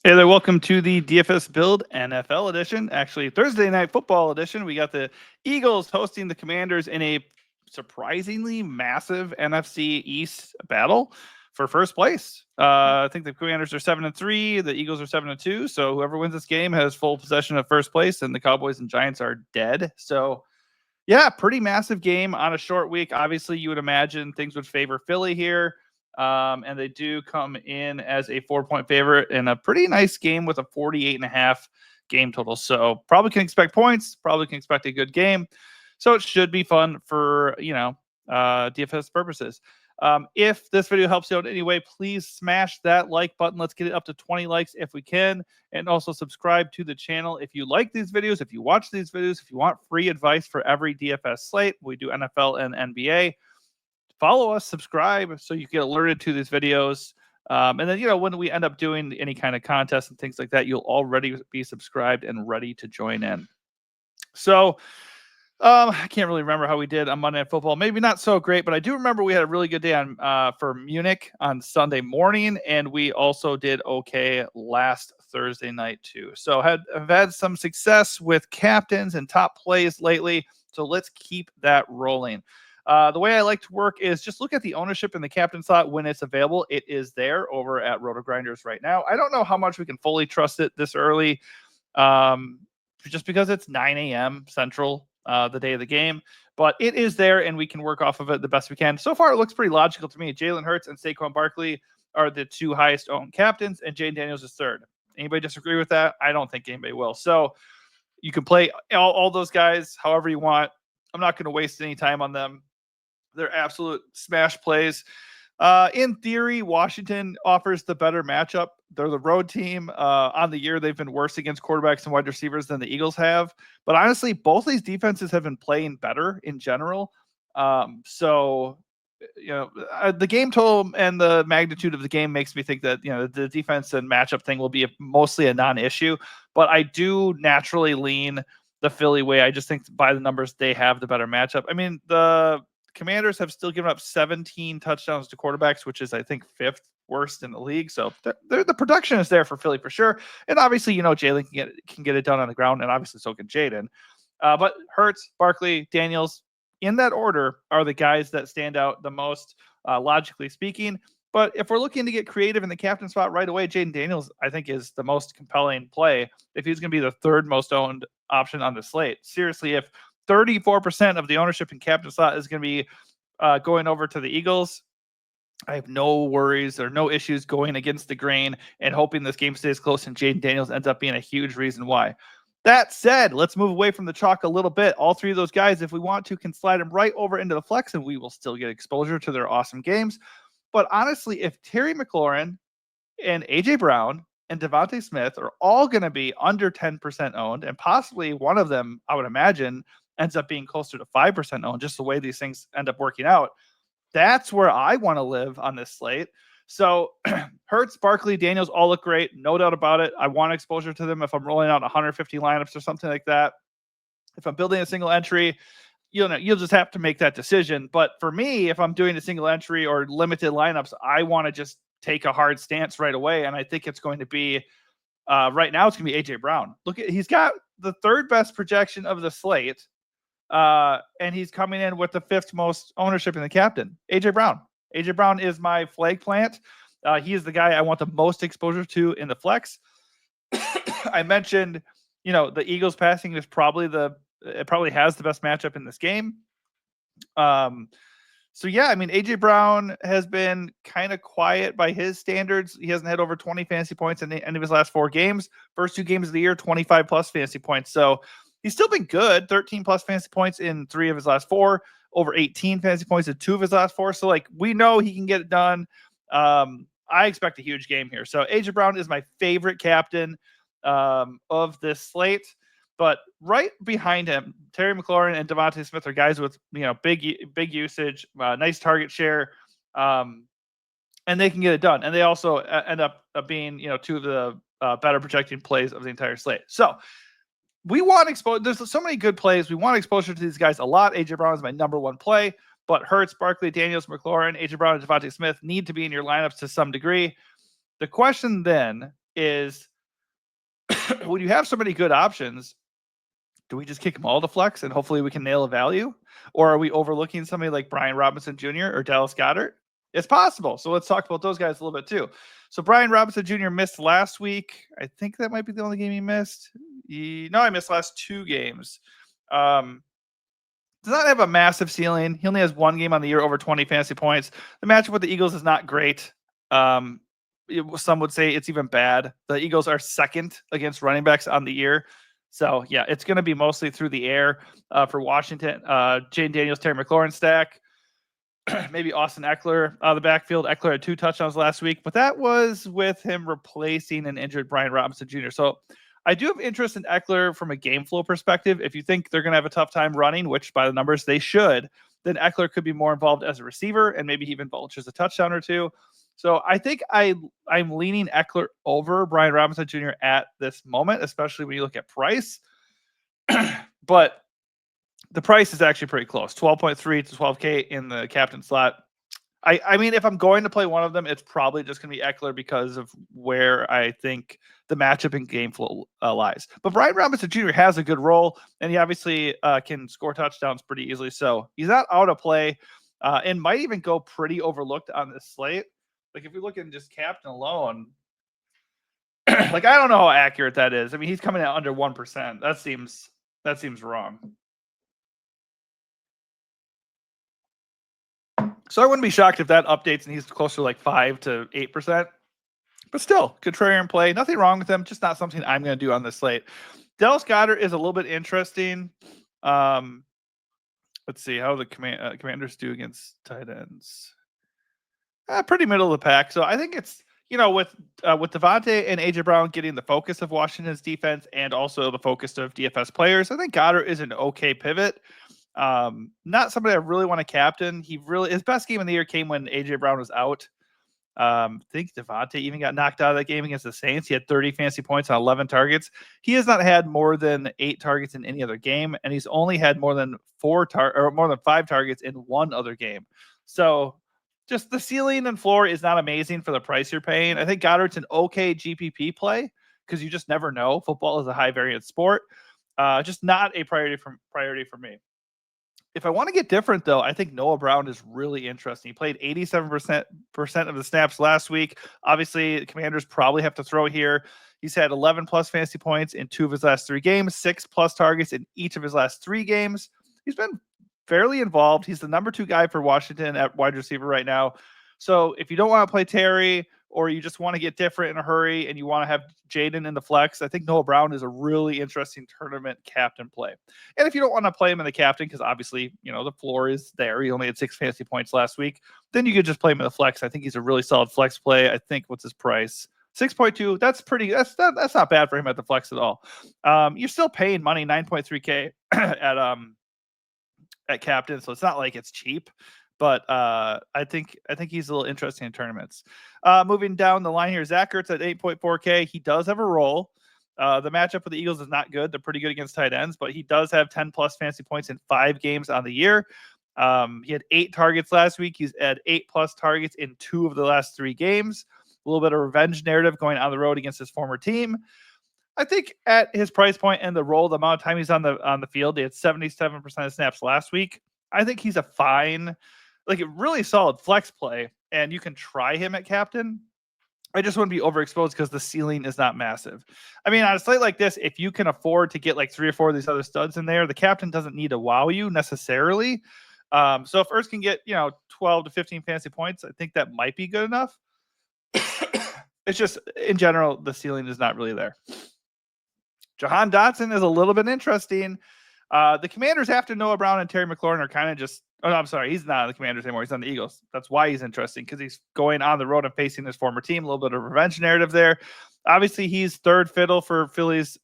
Hey there, welcome to the DFS Build NFL edition. Actually, Thursday Night Football edition. We got the Eagles hosting the Commanders in a surprisingly massive NFC East battle for first place. I think the Commanders are 7-3, the Eagles are 7-2. So whoever wins this game has full possession of first place, and the Cowboys and Giants are dead. So yeah, pretty massive game on a short week. Obviously, you would imagine things would favor Philly here. And they do come in as a 4-point favorite in a pretty nice game with a 48.5 game total. So probably can expect points, probably can expect a good game. So it should be fun for, DFS purposes. If this video helps you out in any way, please smash that like button. Let's get it up to 20 likes if we can. And also subscribe to the channel if you like these videos, if you watch these videos, if you want free advice for every DFS slate. We do NFL and NBA. Follow us, subscribe, so you get alerted to these videos. And then, when we end up doing any kind of contest and things like that, you'll already be subscribed and ready to join in. So I can't really remember how we did on Monday Night Football. Maybe not so great, but I do remember we had a really good day on for Munich on Sunday morning, and we also did okay last Thursday night too. So I've had some success with captains and top plays lately. So let's keep that rolling. The way I like to work is just look at the ownership in the captain slot when it's available. It is there over at Roto Grinders right now. I don't know how much we can fully trust it this early, just because it's 9 a.m. Central, the day of the game, but it is there and we can work off of it the best we can. So far, it looks pretty logical to me. Jalen Hurts and Saquon Barkley are the two highest owned captains, and Jaden Daniels is third. Anybody disagree with that? I don't think anybody will. So you can play all those guys however you want. I'm not going to waste any time on them. They're absolute smash plays. In theory, Washington offers the better matchup. They're the road team. On the year, they've been worse against quarterbacks and wide receivers than the Eagles have. But honestly, both these defenses have been playing better in general. The game total and the magnitude of the game makes me think that the defense and matchup thing will be mostly a non-issue. But I do naturally lean the Philly way. I just think by the numbers, they have the better matchup. I mean, the Commanders have still given up 17 touchdowns to quarterbacks, which is, I think, fifth worst in the league. So the production is there for Philly for sure. And obviously, Jalen can get it done on the ground, and obviously so can Jaden. But Hurts, Barkley, Daniels, in that order, are the guys that stand out the most, logically speaking. But if we're looking to get creative in the captain spot right away, Jaden Daniels, I think, is the most compelling play if he's going to be the third most owned option on the slate. Seriously, if 34% of the ownership in captain slot is going to be going over to the Eagles, I have no worries or no issues going against the grain and hoping this game stays close and Jaden Daniels ends up being a huge reason why. That said, let's move away from the chalk a little bit. All three of those guys, if we want to, can slide them right over into the flex and we will still get exposure to their awesome games. But honestly, if Terry McLaurin and A.J. Brown and Devontae Smith are all going to be under 10% owned, and possibly one of them, I would imagine, ends up being closer to 5% owned, just the way these things end up working out, that's where I want to live on this slate. So Hurts, Barkley, Daniels all look great. No doubt about it. I want exposure to them if I'm rolling out 150 lineups or something like that. If I'm building a single entry, you'll just have to make that decision. But for me, if I'm doing a single entry or limited lineups, I want to just take a hard stance right away. And I think it's going to be, right now, it's going to be A.J. Brown. He's got the third best projection of the slate. And he's coming in with the fifth most ownership in the captain, A.J. Brown. A.J. Brown is my flag plant. He is the guy I want the most exposure to in the flex. I mentioned, the Eagles passing is probably has the best matchup in this game. A.J. Brown has been kind of quiet by his standards. He hasn't had over 20 fantasy points in the end of his last 4 games. First 2 games of the year, 25 plus fantasy points. So he's still been good, 13 plus fantasy points in 3 of his last 4, over 18 fantasy points in 2 of his last 4. So, we know he can get it done. I expect a huge game here. So, A.J. Brown is my favorite captain of this slate. But right behind him, Terry McLaurin and Devontae Smith are guys with, big usage, nice target share, and they can get it done. And they also end up being, 2 of the better projecting plays of the entire slate. So, we want exposure. There's so many good plays. We want exposure to these guys a lot. A.J. Brown is my number 1 play, but Hurts, Barkley, Daniels, McLaurin, A.J. Brown, and Devontae Smith need to be in your lineups to some degree. The question then is when you have so many good options, do we just kick them all to flex and hopefully we can nail a value? Or are we overlooking somebody like Brian Robinson Jr. or Dallas Goedert? It's possible. So let's talk about those guys a little bit too. So Brian Robinson Jr. missed last week. I think that might be the only game he missed. He missed last 2 games. Does not have a massive ceiling. He only has 1 game on the year over 20 fantasy points. The matchup with the Eagles is not great. Some would say it's even bad. The Eagles are second against running backs on the year. So, yeah, it's going to be mostly through the air for Washington. Jane Daniels, Terry McLaurin stack. Maybe Austin Eckler out of the backfield. Eckler had 2 touchdowns last week, but that was with him replacing an injured Brian Robinson Jr. So I do have interest in Eckler from a game flow perspective. If you think they're going to have a tough time running, which by the numbers they should, then Eckler could be more involved as a receiver and maybe even vultures a touchdown or 2. So I think I'm leaning Eckler over Brian Robinson Jr. at this moment, especially when you look at price. But the price is actually pretty close, 12.3 to 12K in the captain slot. I mean, if I'm going to play one of them, it's probably just going to be Eckler because of where I think the matchup and game flow lies. But Brian Robinson Jr. has a good role, and he obviously can score touchdowns pretty easily. So he's not out of play and might even go pretty overlooked on this slate. Like if we look at just captain alone, like I don't know how accurate that is. I mean, he's coming out under 1%. That seems wrong. So I wouldn't be shocked if that updates and he's closer to like 5 to 8%. But still, contrarian play. Nothing wrong with him. Just not something I'm going to do on this slate. Dallas Goedert is a little bit interesting. Let's see how the Commanders do against tight ends. Pretty middle of the pack. So I think it's, with Devontae and AJ Brown getting the focus of Washington's defense and also the focus of DFS players, I think Goedert is an okay pivot. Not somebody I really want to captain. His best game of the year came when AJ Brown was out. I think Devontae even got knocked out of that game against the Saints. He had 30 fantasy points on 11 targets. He has not had more than 8 targets in any other game, and he's only had more than 5 targets in one other game. So just the ceiling and floor is not amazing for the price you're paying. I think Goddard's an okay GPP play because you just never know. Football is a high variance sport. Just not a priority for me. If I want to get different, though, I think Noah Brown is really interesting. He played 87% of the snaps last week. Obviously, the Commanders probably have to throw here. He's had 11 plus fantasy points in 2 of his last 3 games, 6 plus targets in each of his last 3 games. He's been fairly involved. He's the number 2 guy for Washington at wide receiver right now. So if you don't want to play Terry, or you just want to get different in a hurry and you want to have Jaden in the flex, I think Noah Brown is a really interesting tournament captain play. And if you don't want to play him in the captain, because obviously, the floor is there. He only had 6 fantasy points last week. Then you could just play him in the flex. I think he's a really solid flex play. I think, what's his price? 6.2. That's not bad for him at the flex at all. You're still paying money, 9.3K at captain. So it's not like it's cheap. But I think he's a little interesting in tournaments. Moving down the line here, Zach Ertz at 8.4K. He does have a role. The matchup with the Eagles is not good. They're pretty good against tight ends, but he does have 10 plus fantasy points in 5 games on the year. He had 8 targets last week. He's had 8 plus targets in 2 of the last 3 games. A little bit of revenge narrative going on the road against his former team. I think at his price point and the role, the amount of time he's on the field, he had 77% of snaps last week. I think he's a fine, like a really solid flex play, and you can try him at captain. I just wouldn't be overexposed because the ceiling is not massive. I mean, on a slate like this, if you can afford to get like 3 or 4 of these other studs in there, the captain doesn't need to wow you necessarily. So if Ertz can get 12 to 15 fantasy points, I think that might be good enough. It's just, in general, the ceiling is not really there. Jahan Dotson is a little bit interesting. The Commanders after Noah Brown and Terry McLaurin are kind of just, I'm sorry, he's not on the Commanders anymore. He's on the Eagles. That's why he's interesting, because he's going on the road and facing his former team. A little bit of revenge narrative there. Obviously, he's third fiddle for Philly's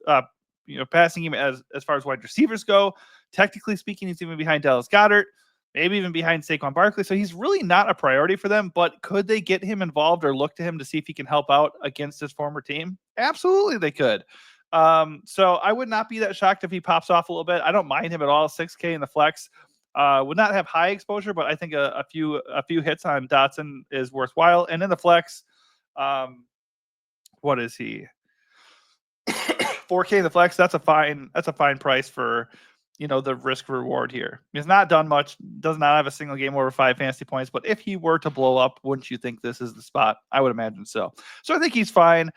passing game as far as wide receivers go. Technically speaking, he's even behind Dallas Goedert, maybe even behind Saquon Barkley. So he's really not a priority for them, but could they get him involved or look to him to see if he can help out against his former team? Absolutely, they could. So I would not be that shocked if he pops off a little bit. I don't mind him at all. 6K in the flex. Would not have high exposure, but I think a few hits on Dotson is worthwhile. And in the flex, what is he? 4K in the flex. That's a fine price for, the risk reward here. He's not done much, does not have a single game over 5 fantasy points, but if he were to blow up, wouldn't you think this is the spot? I would imagine so. So I think he's fine.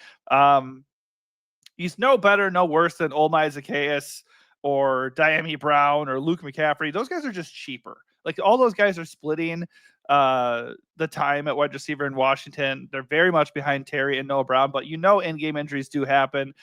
He's no better, no worse than Olmai Zacchaeus or Diami Brown or Luke McCaffrey. Those guys are just cheaper. Like, all those guys are splitting the time at wide receiver in Washington. They're very much behind Terry and Noah Brown, but in-game injuries do happen.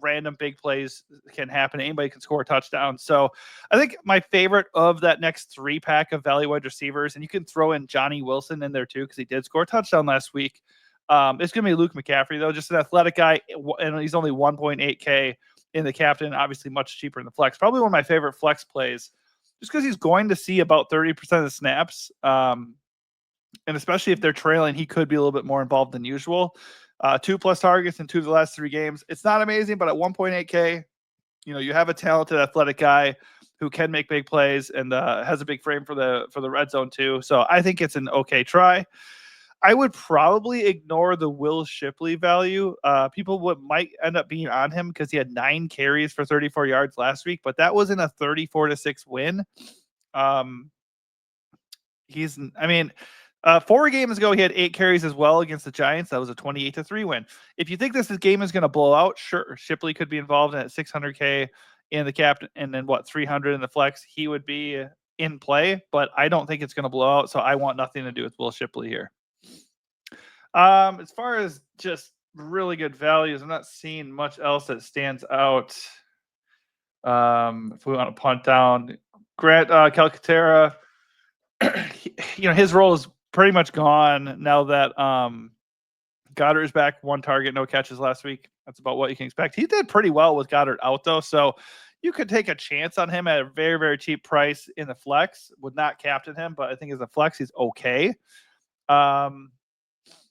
Random big plays can happen. Anybody can score a touchdown. So I think my favorite of that next 3-pack of value wide receivers, and you can throw in Johnny Wilson in there too, because he did score a touchdown last week. It's going to be Luke McCaffrey, though, just an athletic guy, and he's only 1.8K in the captain, obviously much cheaper in the flex. Probably one of my favorite flex plays, just because he's going to see about 30% of the snaps. And especially if they're trailing, he could be a little bit more involved than usual. 2+ targets in 2 of the last 3 games. It's not amazing, but at 1.8K, you have a talented athletic guy who can make big plays and has a big frame for the red zone too. So I think it's an okay try. I would probably ignore the Will Shipley value. People might end up being on him because he had 9 carries for 34 yards last week, but that was in a 34-6 win. 4 games ago, he had 8 carries as well against the Giants. That was a 28-3 win. If you think this game is going to blow out, sure, Shipley could be involved in at 600K in the captain, and then 300 in the flex. He would be in play, but I don't think it's going to blow out. So I want nothing to do with Will Shipley here. As far as just really good values, I'm not seeing much else that stands out. If we want to punt down, Grant Calcaterra, his role is pretty much gone now that Goddard is back. 1 target, no catches last week. That's about what you can expect. He did pretty well with Goddard out, though, so you could take a chance on him at a very, very cheap price in the flex. Would not captain him, but I think as a flex, he's okay.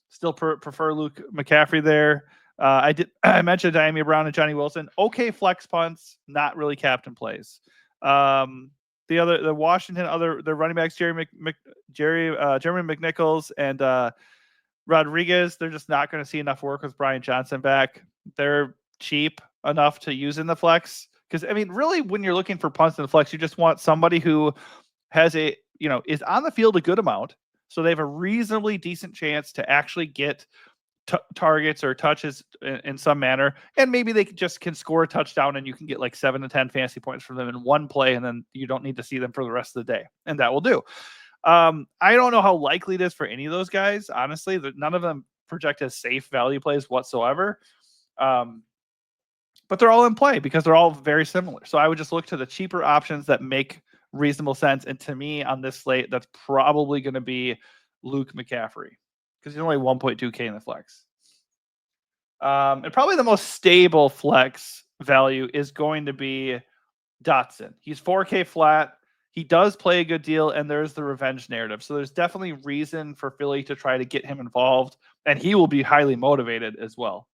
Still prefer Luke McCaffrey there. I mentioned Diami Brown and Johnny Wilson. Okay, flex punts, not really captain plays. The Washington the running backs, Jeremy McNichols and Rodriguez, they're just not going to see enough work with Brian Johnson back. They're cheap enough to use in the flex because really, when you're looking for punts in the flex, you just want somebody who has is on the field a good amount. So they have a reasonably decent chance to actually get targets or touches in some manner. And maybe they just can score a touchdown and you can get 7 to 10 fantasy points from them in one play. And then you don't need to see them for the rest of the day. And that will do. I don't know how likely it is for any of those guys. Honestly, none of them project as safe value plays whatsoever. But they're all in play because they're all very similar. So I would just look to the cheaper options that make reasonable sense. And to me, on this slate, that's probably going to be Luke McCaffrey because he's only 1.2K in the flex. And probably the most stable flex value is going to be Dotson. He's 4K flat. He does play a good deal, and there's the revenge narrative. So there's definitely reason for Philly to try to get him involved, and he will be highly motivated as well.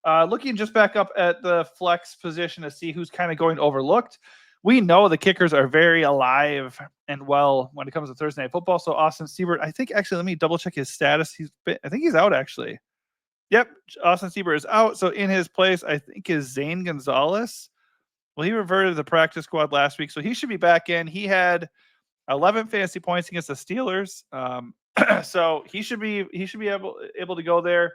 Looking just back up at the flex position to see who's kind of going overlooked. We know the kickers are very alive and well when it comes to Thursday Night Football. So Austin Seibert, I think actually, let me double check his status. I think he's out actually. Yep, Austin Seibert is out. So in his place, I think is Zane Gonzalez. Well, he reverted to the practice squad last week, so he should be back in. He had 11 fantasy points against the Steelers, so he should be able to go there.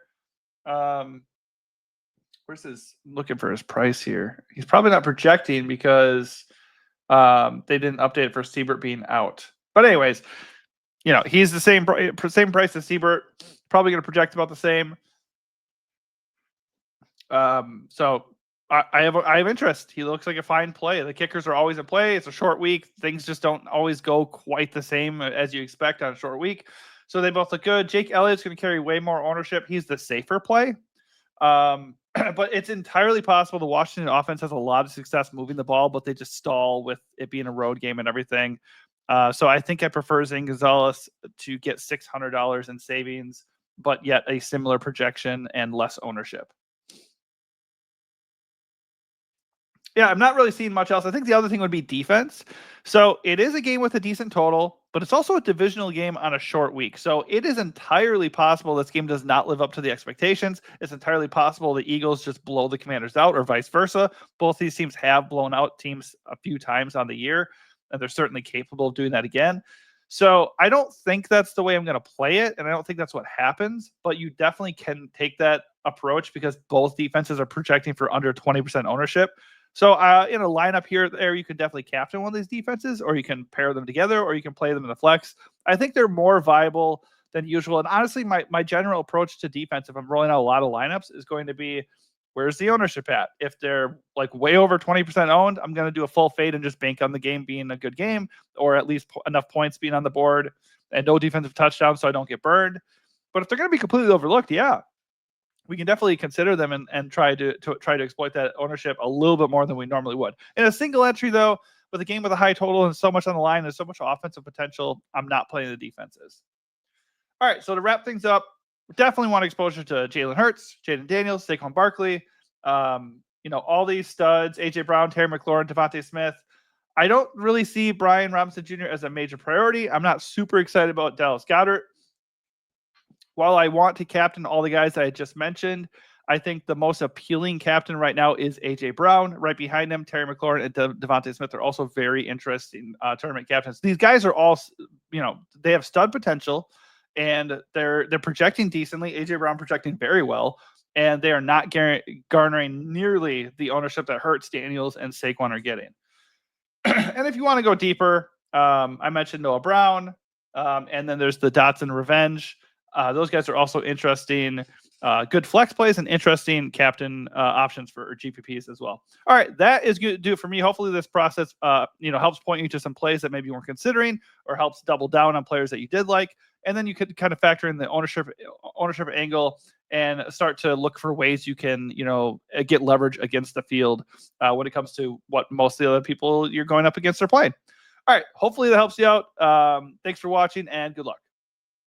Where's his? Looking for his price here. He's probably not projecting because they didn't update it for Seibert being out. But anyways, he's the same price as Seibert. Probably going to project about the same. So I have interest. He looks like a fine play. The kickers are always in play. It's a short week. Things just don't always go quite the same as you expect on a short week. So they both look good. Jake Elliott's going to carry way more ownership. He's the safer play. But it's entirely possible the Washington offense has a lot of success moving the ball, but they just stall with it being a road game and everything. So I think I prefer Zane Gonzalez to get $600 in savings, but yet a similar projection and less ownership. Yeah, I'm not really seeing much else. I think the other thing would be defense. So it is a game with a decent total, but it's also a divisional game on a short week. So it is entirely possible this game does not live up to the expectations. It's entirely possible the Eagles just blow the Commanders out or vice versa. Both these teams have blown out teams a few times on the year, and they're certainly capable of doing that again. So I don't think that's the way I'm going to play it, and I don't think that's what happens, but you definitely can take that approach because both defenses are projecting for under 20% ownership. So in a lineup here there, you can definitely captain one of these defenses, or you can pair them together, or you can play them in the flex. I think they're more viable than usual. And honestly, my general approach to defense, if I'm rolling out a lot of lineups, is going to be, where's the ownership at? If they're like way over 20% owned, I'm going to do a full fade and just bank on the game being a good game, or at least enough points being on the board and no defensive touchdowns so I don't get burned. But if they're going to be completely overlooked, yeah, we can definitely consider them and try to exploit that ownership a little bit more than we normally would. In a single entry, though, with a game with a high total and so much on the line and so much offensive potential, I'm not playing the defenses. All right, so to wrap things up, we definitely want exposure to Jalen Hurts, Jaden Daniels, Saquon Barkley, all these studs, A.J. Brown, Terry McLaurin, Devontae Smith. I don't really see Brian Robinson Jr. as a major priority. I'm not super excited about Dallas Goedert. While I want to captain all the guys that I just mentioned, I think the most appealing captain right now is A.J. Brown. Right behind him, Terry McLaurin and Devontae Smith are also very interesting tournament captains. These guys are all, they have stud potential, and they're projecting decently. A.J. Brown projecting very well, and they are not garnering nearly the ownership that Hurts, Daniels, and Saquon are getting. And if you want to go deeper, I mentioned Noah Brown, and then there's the Dotson Revenge. Those guys are also interesting, good flex plays and interesting captain options for GPPs as well. All right, that is going to do it for me. Hopefully this process, helps point you to some plays that maybe you weren't considering, or helps double down on players that you did like. And then you could kind of factor in the ownership angle and start to look for ways you can, get leverage against the field when it comes to what most of the other people you're going up against are playing. All right, hopefully that helps you out. Thanks for watching, and good luck.